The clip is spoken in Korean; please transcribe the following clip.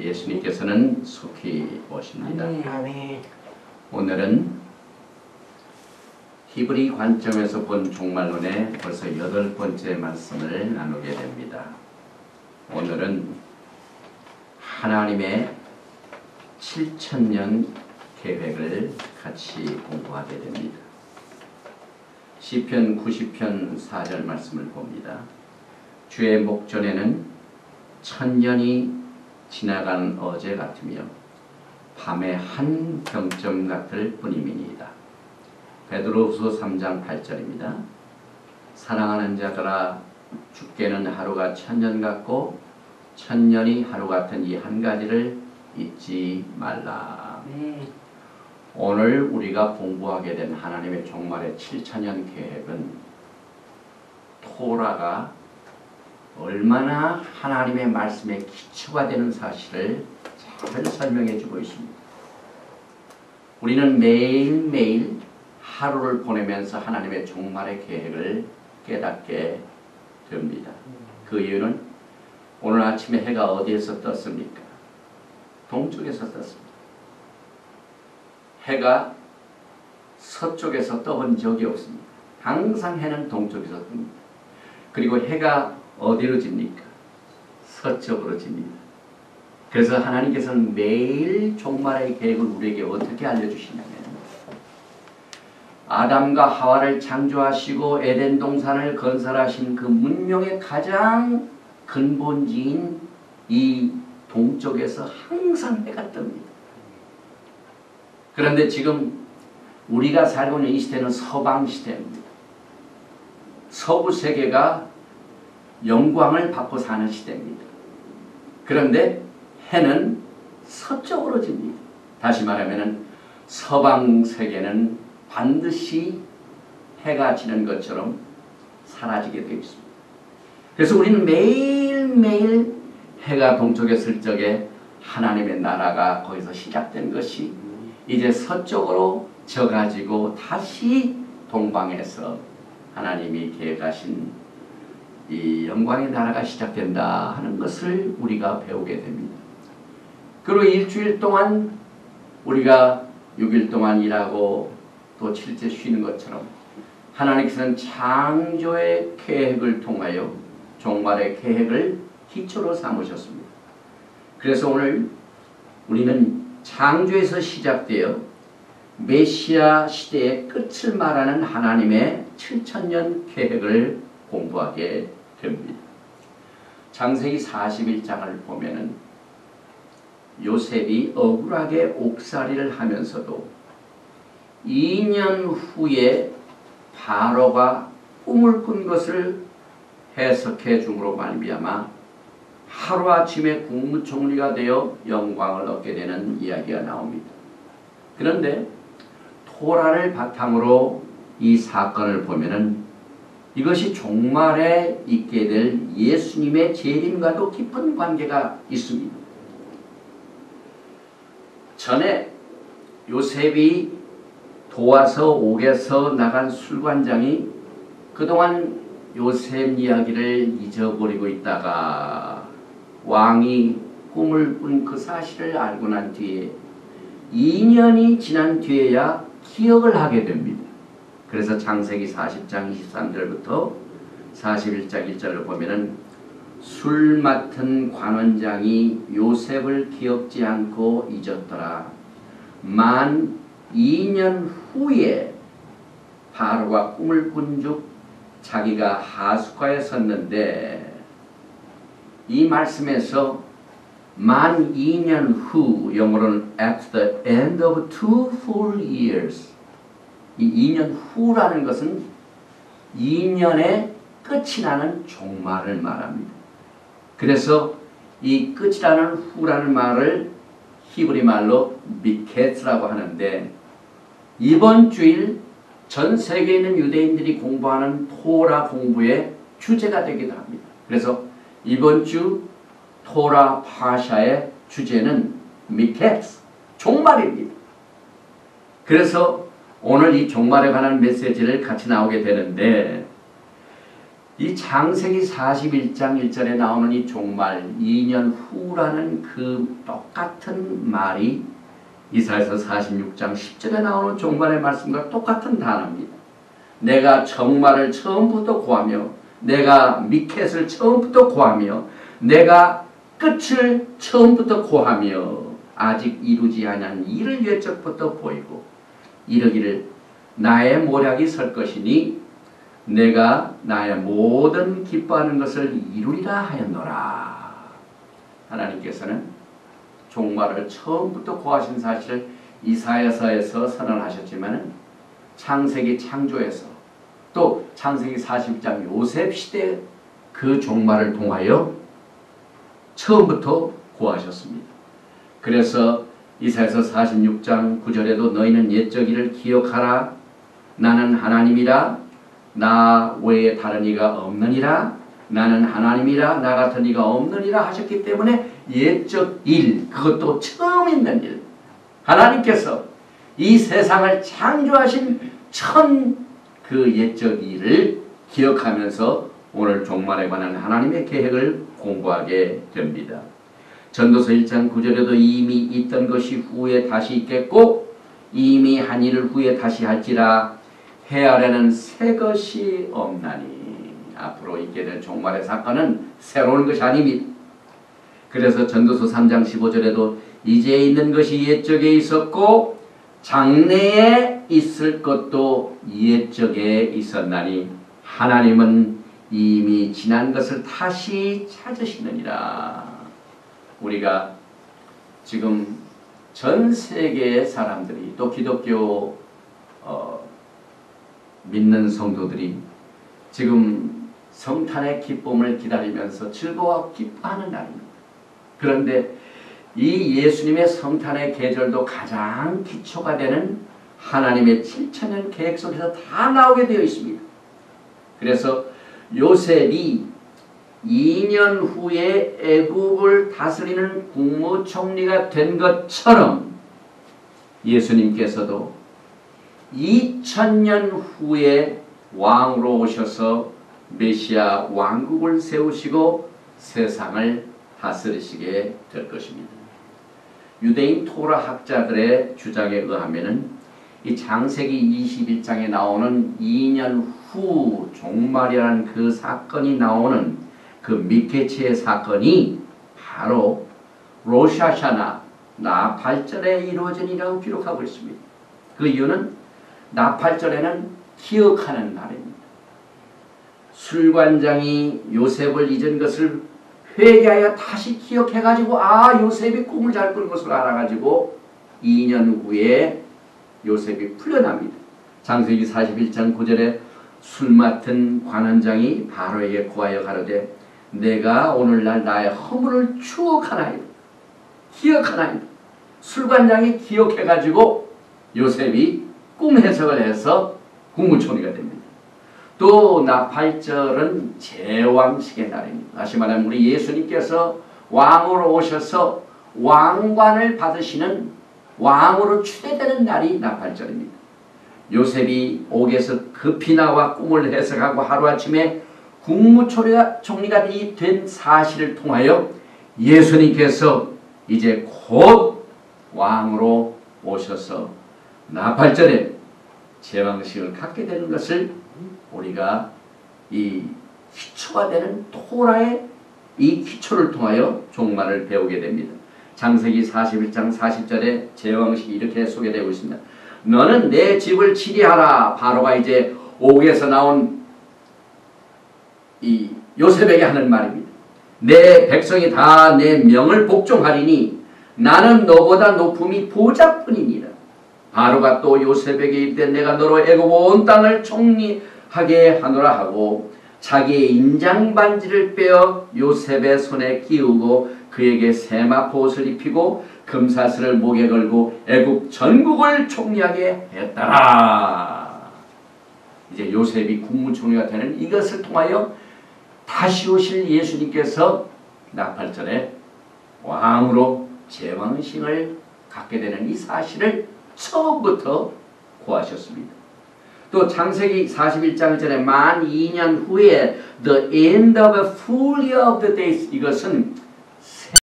예수님께서는 속히 오십니다. 아멘. 오늘은 히브리 관점에서 본 종말론의 벌써 8번째 말씀을 나누게 됩니다. 오늘은 하나님의 7천년 계획을 같이 공부하게 됩니다. 시편 90편 4절 말씀을 봅니다. 주의 목전에는 천년이 지나간 어제 같으며 밤의 한 경점 같을 뿐임이니이다. 베드로후서 3장 8절입니다. 사랑하는 자들아, 주께는 하루가 천년 같고 천년이 하루 같은 이 한 가지를 잊지 말라. 오늘 우리가 공부하게 된 하나님의 종말의 7천년 계획은 토라가 얼마나 하나님의 말씀의 기초가 되는 사실을 잘 설명해 주고 있습니다. 우리는 매일매일 하루를 보내면서 하나님의 종말의 계획을 깨닫게 됩니다. 그 이유는 오늘 아침에 해가 어디에서 떴습니까? 동쪽에서 떴습니다. 해가 서쪽에서 떠본 적이 없습니다. 항상 해는 동쪽에서 뜹니다. 그리고 해가 어디로 집니까? 서쪽으로 집니다. 그래서 하나님께서는 매일 종말의 계획을 우리에게 어떻게 알려주시냐면, 아담과 하와를 창조하시고 에덴 동산을 건설하신 그 문명의 가장 근본지인 이 동쪽에서 항상 해가 뜹니다. 그런데 지금 우리가 살고 있는 이 시대는 서방 시대입니다. 서구 세계가 영광을 받고 사는 시대입니다. 그런데 해는 서쪽으로 집니다. 다시 말하면 서방 세계는 반드시 해가 지는 것처럼 사라지게 되어 있습니다. 그래서 우리는 매일매일 해가 동쪽에 있을 적에 하나님의 나라가 거기서 시작된 것이 이제 서쪽으로 져가지고 다시 동방에서 하나님이 계획하신 이 영광의 나라가 시작된다 하는 것을 우리가 배우게 됩니다. 그리고 일주일 동안 우리가 6일 동안 일하고 또 7째 쉬는 것처럼 하나님께서는 창조의 계획을 통하여 종말의 계획을 기초로 삼으셨습니다. 그래서 오늘 우리는 창조에서 시작되어 메시아 시대의 끝을 말하는 하나님의 7천년 계획을 공부하게 됩니다. 창세기 41장을 보면은 요셉이 억울하게 옥살이를 하면서도 2년 후에 바로가 꿈을 꾼 것을 해석해 줌으로 말미암아 하루아침에 국무총리가 되어 영광을 얻게 되는 이야기가 나옵니다. 그런데 토라를 바탕으로 이 사건을 보면은 이것이 종말에 있게 될 예수님의 재림과도 깊은 관계가 있습니다. 전에 요셉이 도와서 옥에서 나간 술관장이 그동안 요셉 이야기를 잊어버리고 있다가 왕이 꿈을 꾼 그 사실을 알고 난 뒤에 2년이 지난 뒤에야 기억을 하게 됩니다. 그래서 창세기 40장 23절부터 41장 1절을 보면은 술 맡은 관원장이 요셉을 기억지 않고 잊었더라. 만 2년 후에 바로가 꿈을 꾼즉 자기가 하숫가에 섰는데, 이 말씀에서 만 2년 후, 영어로는 at the end of 2 full years, 이 2년 후라는 것은 2년의 끝이 나는 종말을 말합니다. 그래서 이 끝이라는 후라는 말을 히브리 말로 미케츠라고 하는데, 이번 주일 전 세계에 있는 유대인들이 공부하는 토라 공부의 주제가 되기도 합니다. 그래서 이번 주 토라 파샤의 주제는 미케츠, 종말입니다. 그래서 오늘 이 종말에 관한 메시지를 같이 나오게 되는데, 이 창세기 41장 1절에 나오는 이 종말 2년 후라는 그 똑같은 말이 이사야서 46장 10절에 나오는 종말의 말씀과 똑같은 단어입니다. 내가 정말을 처음부터 구하며 내가 미켓을 처음부터 구하며 내가 끝을 처음부터 구하며 아직 이루지 않은 일을 옛적부터 보이고 이르기를 나의 모략이 설 것이니 내가 나의 모든 기뻐하는 것을 이루리라 하였노라. 하나님께서는 종말을 처음부터 구하신 사실을 이사야서에서 선언하셨지만 창세기 창조에서 또 창세기 40장 요셉 시대 그 종말을 통하여 처음부터 구하셨습니다. 그래서 이사야서 46장 9절에도 너희는 옛적 일을 기억하라. 나는 하나님이라. 나 외에 다른 이가 없느니라. 나는 하나님이라. 나 같은 이가 없느니라 하셨기 때문에 옛적 일, 그것도 처음 있는 일, 하나님께서 이 세상을 창조하신 그 옛적 일을 기억하면서 오늘 종말에 관한 하나님의 계획을 공부하게 됩니다. 전도서 1장 9절에도 이미 있던 것이 후에 다시 있겠고 이미 한 일을 후에 다시 할지라 해 아래는 새 것이 없나니. 앞으로 있게 될 종말의 사건은 새로운 것이 아닙니다. 그래서 전도서 3장 15절에도 이제 있는 것이 옛적에 있었고 장래에 있을 것도 옛적에 있었나니 하나님은 이미 지난 것을 다시 찾으시느니라. 우리가 지금 전 세계의 사람들이 또 기독교 믿는 성도들이 지금 성탄의 기쁨을 기다리면서 즐거워 기뻐하는 날입니다. 그런데 이 예수님의 성탄의 계절도 가장 기초가 되는 하나님의 7천년 계획 속에서 다 나오게 되어 있습니다. 그래서 요셉이 2년 후에 애굽을 다스리는 국무총리가 된 것처럼 예수님께서도 2000년 후에 왕으로 오셔서 메시아 왕국을 세우시고 세상을 다스리시게 될 것입니다. 유대인 토라 학자들의 주장에 의하면 이 창세기 21장에 나오는 2년 후 종말이라는 그 사건이 나오는 그 미케치의 사건이 바로 로샤샤나 나팔절에 이루어진이라고 기록하고 있습니다. 그 이유는 나팔절에는 기억하는 날입니다. 술관장이 요셉을 잊은 것을 회개하여 다시 기억해가지고 요셉이 꿈을 잘 꾼 것을 알아가지고 2년 후에 요셉이 풀려납니다. 창세기 41장 9절에 술 맡은 관원장이 바로에게 구하여 가로되 내가 오늘날 나의 허물을 추억하나이다. 기억하나이다. 술관장이 기억해가지고 요셉이 꿈 해석을 해서 국무총리가 됩니다. 또 나팔절은 제왕식의 날입니다. 다시 말하면 우리 예수님께서 왕으로 오셔서 왕관을 받으시는 왕으로 추대되는 날이 나팔절입니다. 요셉이 옥에서 급히 나와 꿈을 해석하고 하루아침에 국무총리가 된 사실을 통하여 예수님께서 이제 곧 왕으로 오셔서 나팔절에 제왕식을 갖게 되는 것을 우리가 이 기초가 되는 토라의 이 기초를 통하여 종말을 배우게 됩니다. 창세기 41장 40절에 제왕식이 이렇게 소개되고 있습니다. 너는 내 집을 치리하라. 바로가 이제 옥에서 나온 이 요셉에게 하는 말입니다. 내 백성이 다 내 명을 복종하리니 나는 너보다 높음이 보좌뿐이니라. 바로가 또 요셉에게 이르되 내가 너로 애굽 온 땅을 총리하게 하노라 하고 자기의 인장 반지를 빼어 요셉의 손에 끼우고 그에게 세마포 옷을 입히고 금사슬을 목에 걸고 애굽 전국을 총리하게 했더라. 이제 요셉이 국무총리가 되는 이것을 통하여 다시 오실 예수님께서 나팔절에 왕으로 제왕식을 갖게 되는 이 사실을 처음부터 구하셨습니다. 또 창세기 41장 전에 만 2년 후에 the end of a full year of the days 이것은